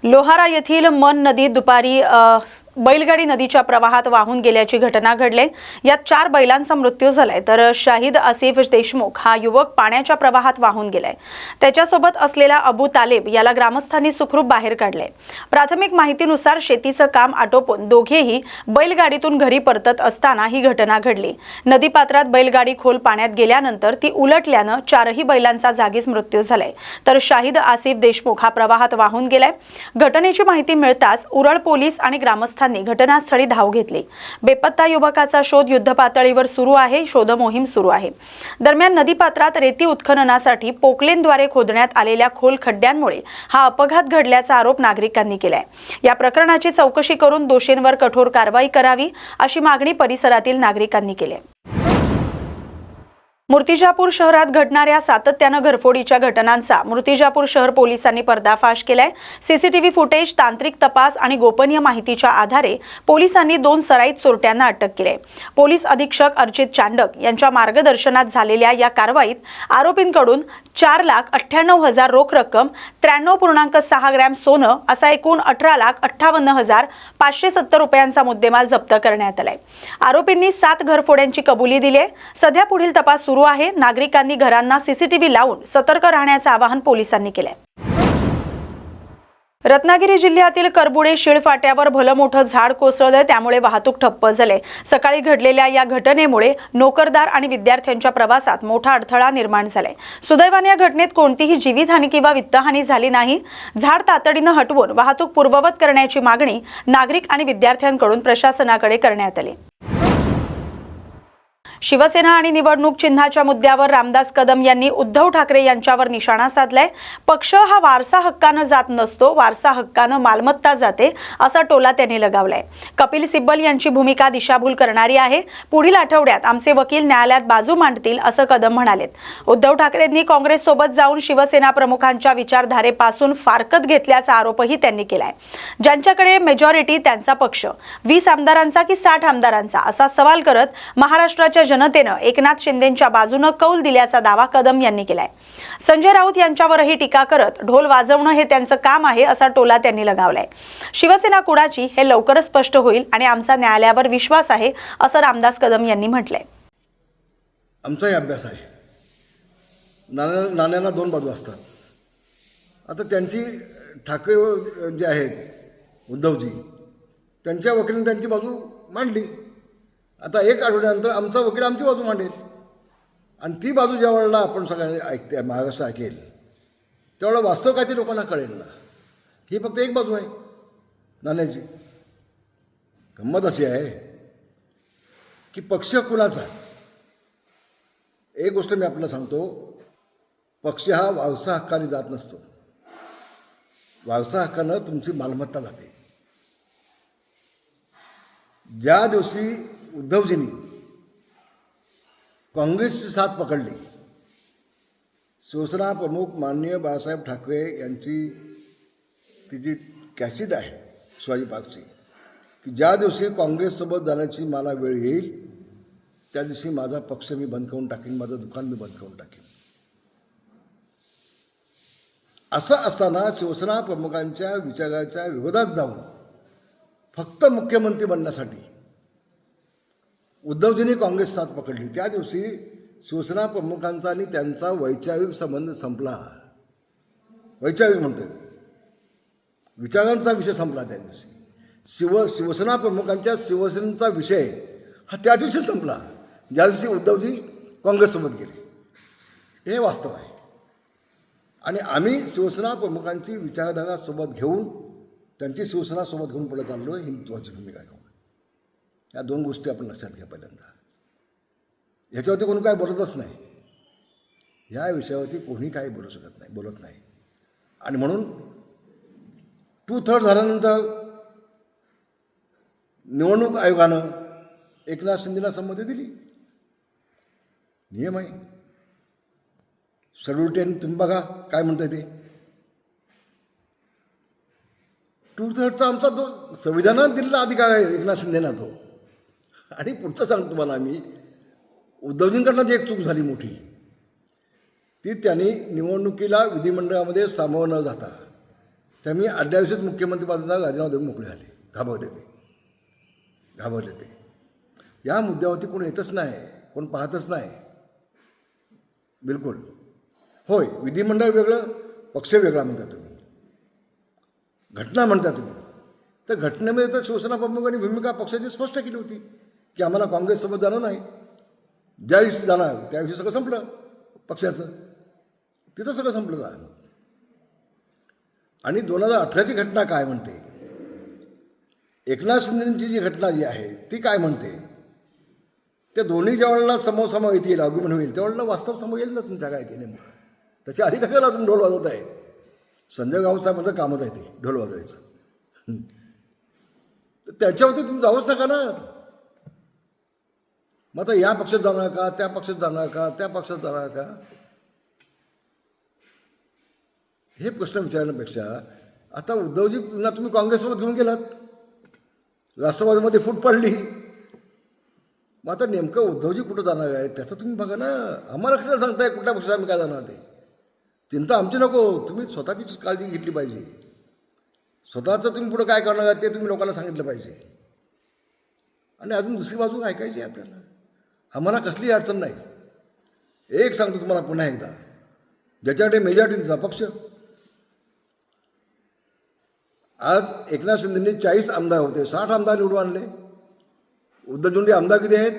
लोहारा येथील मन नदी दुपारी बैलगाडी नदीच्या प्रवाहात वाहून गेल्याची घटना घडली। यात 4 बैलांचा मृत्यू झालाय तर शाहिद आसिफ देशमुख हा युवक पाण्याच्या प्रवाहात वाहून गेलाय। त्याच्यासोबत असलेला अबू तालेब याला ग्रामस्थांनी सुखरूप बाहेर काढले। प्राथमिक माहितीनुसार शेतीचं काम आटोपून दोघेही बैलगाडीतून घरी परतत असताना ही घटना घडली। नदीपात्रात बैलगाडी खोल पाण्यात गेल्यानंतर ती उलटल्यानं 4ही बैलांचा जागीच मृत्यू झालाय तर शाहिद आसिफ देशमुख हा प्रवाहात वाहून गेलाय। घटनेची माहिती मिळताच उरळ पोलीस आणि ग्रामस्थ घटनास्थळी धाव घेतली। बेपत्ता युवकाचा शोध युद्धपातळीवर सुरू आहे। शोध मोहीम सुरू आहे। दरम्यान नदीपात्रात रेती उत्खननासाठी पोकलेनद्वारे खोदण्यात आलेल्या खोल खड्ड्यांमुळे हा अपघात घडल्याचा आरोप नागरिकांनी केलाय। या प्रकरणाची चौकशी करून दोषींवर कठोर कारवाई करावी अशी मागणी परिसरातील नागरिकांनी केली आहे। मूर्तिजापूर शहरात घडणाऱ्या सातत्यानं घरफोडीच्या घटनांचा मूर्तिजापूर शहर पोलिसांनी पर्दाफाश केलाय। सीसीटीव्ही फुटेज, तांत्रिक तपास आणि गोपनीय माहितीच्या आधारे पोलिसांनी 2 सराईत चोरट्यांना अटक केली। पोलीस अधीक्षक अर्चित चांडक यांच्या मार्गदर्शनात झालेल्या या कारवाईत आरोपींकडून 4,98,000 रोख रक्कम, 93.6 ग्रॅम सोनं असा एकूण 18,58,570 रुपयांचा मुद्देमाल जप्त करण्यात आलाय। आरोपींनी 7 घरफोड्यांची कबुली दिली आहे। सध्या पुढील तपास सुरू आहे। नागरिकांनी घरांना सीसीटीव्ही लावून सतर्क राहण्याचे आवाहन पोलिसांनी केले। रत्नागिरी जिल्ह्यातील करबुडे शिळफाट्यावर भलं मोठं झाड कोसळलं, त्यामुळे वाहतूक ठप्प झाली। सकाळी घडलेल्या या घटनेमुळे नोकरदार आणि विद्यार्थ्यांच्या प्रवासात मोठा अडथळा निर्माण झालाय। सुदैवाने या घटनेत कोणतीही जीवितहानी किंवा वित्तहानी झाली नाही। झाड तातडीनं हटवून वाहतूक पूर्ववत करण्याची मागणी नागरिक आणि विद्यार्थ्यांकडून प्रशासनाकडे करण्यात आली। शिवसेना आणि निवडणूक चिन्हाच्या मुद्द्यावर रामदास कदम यांनी उद्धव ठाकरे यांच्यावर निशाणा साधलाय। पक्ष हा वारसा हक्काने जात नसतो, वारसा हक्काने मालमत्ता जाते असा टोला त्यांनी लगावलाय। कपिल सिब्बल यांची भूमिका दिशाभूल करणारी आहे। पुढील आठवड्यात आमचे वकील न्यायालयात बाजू मांडतील असं कदम म्हणालेत। उद्धव ठाकरेंनी काँग्रेस सोबत जाऊन शिवसेना प्रमुखांच्या विचारधारेपासून फारकत घेतल्याचा आरोपही त्यांनी केलाय। ज्यांच्याकडे मेजॉरिटी त्यांचा पक्ष 20 आमदारांचा की 60 आमदारांचा असा सवाल करत महाराष्ट्राच्या जनतेनं एकनाथ शिंदेंच्या बाजूने कौल दिल्याचा दावा कदम यांनी केलाय। संजय राऊत यांच्यावरही टीका करत ढोल वाजवणं हे त्यांचं काम आहे असा टोला त्यांनी लगावलाय। शिवसेना कुणाची हे लवकरच स्पष्ट होईल आणि आमचा न्यायालयावर विश्वास आहे असं रामदास कदम यांनी म्हटलंय। आमचाही अभ्यास आहे। नाण्याला 2 बाजू असतात। आता त्यांची ठाकरे जे आहेत उद्धवजी, त्यांच्या वकिलांनी त्यांची बाजू मांडली। आता 1 आठवड्यानंतर आमचा वकील आमची बाजू मांडेल आणि ती बाजू ज्या वेळेला आपण सगळ्यांनी ऐकते, महाराष्ट्र ऐकेल, त्यावेळेला वास्तव काय ते लोकांना कळेल ना। ही फक्त एक बाजू आहे नाण्याची। गंमत अशी आहे की पक्ष कुणाचा, एक गोष्ट मी आपल्याला सांगतो, पक्ष हा वारसा हक्काने जात नसतो। वारसा हक्कानं तुमची मालमत्ता जाते। ज्या दिवशी उद्धवजींनी काँग्रेसची साथ पकडली, शिवसेना प्रमुख माननीय बाळासाहेब ठाकरे यांची ती जी कॅसेट आहे शिवाजी पार्कची, की ज्या दिवशी काँग्रेससोबत जाण्याची मला वेळ येईल त्या दिवशी माझा पक्ष मी बंद करून टाकेन, माझं दुकान मी बंद करून टाकेन। असं असताना शिवसेना प्रमुखांच्या विचाराच्या विरोधात जाऊन फक्त मुख्यमंत्री बनण्यासाठी उद्धवजींनी काँग्रेस साथ पकडली। त्या दिवशी शिवसेना प्रमुखांचा आणि त्यांचा वैचारिक संबंध संपला। वैचारिक म्हणतो, विचारांचा विषय संपला त्या दिवशी। शिवसेना प्रमुखांच्या शिवसेनेचा विषय हा त्या दिवशी संपला ज्या दिवशी उद्धवजी काँग्रेससोबत गेले। हे वास्तव आहे आणि आम्ही शिवसेना प्रमुखांची विचारधारा सोबत घेऊन त्यांची शिवसेना सोबत घेऊन पुढे चाललो आहे। ही महत्त्वाची भूमिका घेऊन या 2 गोष्टी आपण लक्षात घ्या। पहिल्यांदा ह्याच्यावरती कोणी काय बोलतच नाही। या विषयावरती कोणी काही बोलू शकत नाही, बोलत नाही। आणि म्हणून 2/3 झाल्यानंतर निवडणूक आयोगानं एकनाथ शिंदेला संमती दिली। नियम आहे। शेड्यूल 10 तुम्ही बघा काय म्हणताय ते। 2/3चा आमचा तो संविधानात दिलेला अधिकार आहे एकनाथ शिंदेना तो। आणि पुढचं सांगतो तुम्हाला मी, उद्धवजींकडनं जी एक चूक झाली मोठी, ती त्यांनी निवडणुकीला विधिमंडळामध्ये सामोरं न जाता त्या मी अड्ड्याविषयीच मुख्यमंत्री पदाचा राजीनामा देऊन मोकळे झाले. घाबरले ते. या मुद्द्यावरती कोण येतच नाही, कोण पाहतच नाही. बिलकुल होय, विधिमंडळ वेगळं, पक्ष वेगळा म्हणता तुम्ही, घटना म्हणता तुम्ही. तर घटनेमध्ये तर शिवसेना प्रमुखांनी भूमिका पक्षाची स्पष्ट केली होती की आम्हाला काँग्रेससोबत जाणं नाही. ज्या दिवशी जाणार त्या दिवशी सगळं संपलं पक्षाचं, तिथं सगळं संपलं का. आणि 2018ची घटना काय म्हणते, एकनाथ शिंदेची जी घटना जी आहे ती काय म्हणते, त्या दोन्ही ज्या वेळेला समोर येतील, आर्ग्युमेंट होईल त्यावेळेला वास्तव समोर येईल ना तुमच्या काय ते नेमकं. त्याच्या आधी कशाला तुम्ही ढोल वाजवत आहे. संजय गावत साहेबांचं कामच आहे ते ढोल वाजवायचं. तर त्याच्यावरती तुम्ही जाऊच नका ना. मग आता या पक्षात जाणार का, त्या पक्षात जाणार का, त्या पक्षात जाणार का, हे प्रश्न विचारण्यापेक्षा आता उद्धवजी पुन्हा तुम्ही काँग्रेससोबत घेऊन गेलात, राष्ट्रवादीमध्ये फूट पडली. मग आता नेमकं उद्धवजी कुठं जाणार आहे त्याचं तुम्ही बघा ना. आम्हाला कशाला सांगताय कुठल्या पक्षात आम्ही काय जाणार ते. चिंता आमची नको, तुम्ही स्वतःचीच काळजी घेतली पाहिजे. स्वतःचं तुम्ही पुढं काय करणार आहे ते तुम्ही लोकांना सांगितलं पाहिजे. आणि अजून दुसरी बाजू ऐकायची आहे आपल्याला. आम्हाला कसली अडचण नाही. एक सांगतो तुम्हाला पुन्हा एकदा, ज्याच्याकडे मेजॉरिटीचा पक्ष, आज एकनाथ शिंदेंनी 40 आमदार होते, 60 आमदार निवडून आणले. उद्धवजींचे आमदार किती आहेत,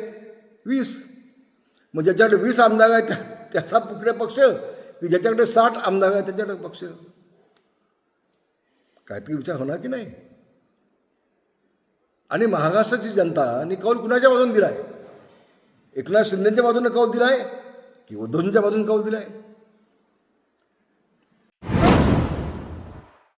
20. मग ज्याच्याकडे 20 आमदार आहेत त्याचा पुढे पक्ष, की ज्याच्याकडे 60 आमदार आहेत त्याच्याकडे पक्ष. काहीतरी विचार होणार की नाही. आणि महाराष्ट्राची जनताने कौल कुणाच्या बाजूने दिलाय, एकनाथ शिंदेच्या बाजूने कौल दिलाय की उद्धवजींच्या बाजूने कौल दिलाय.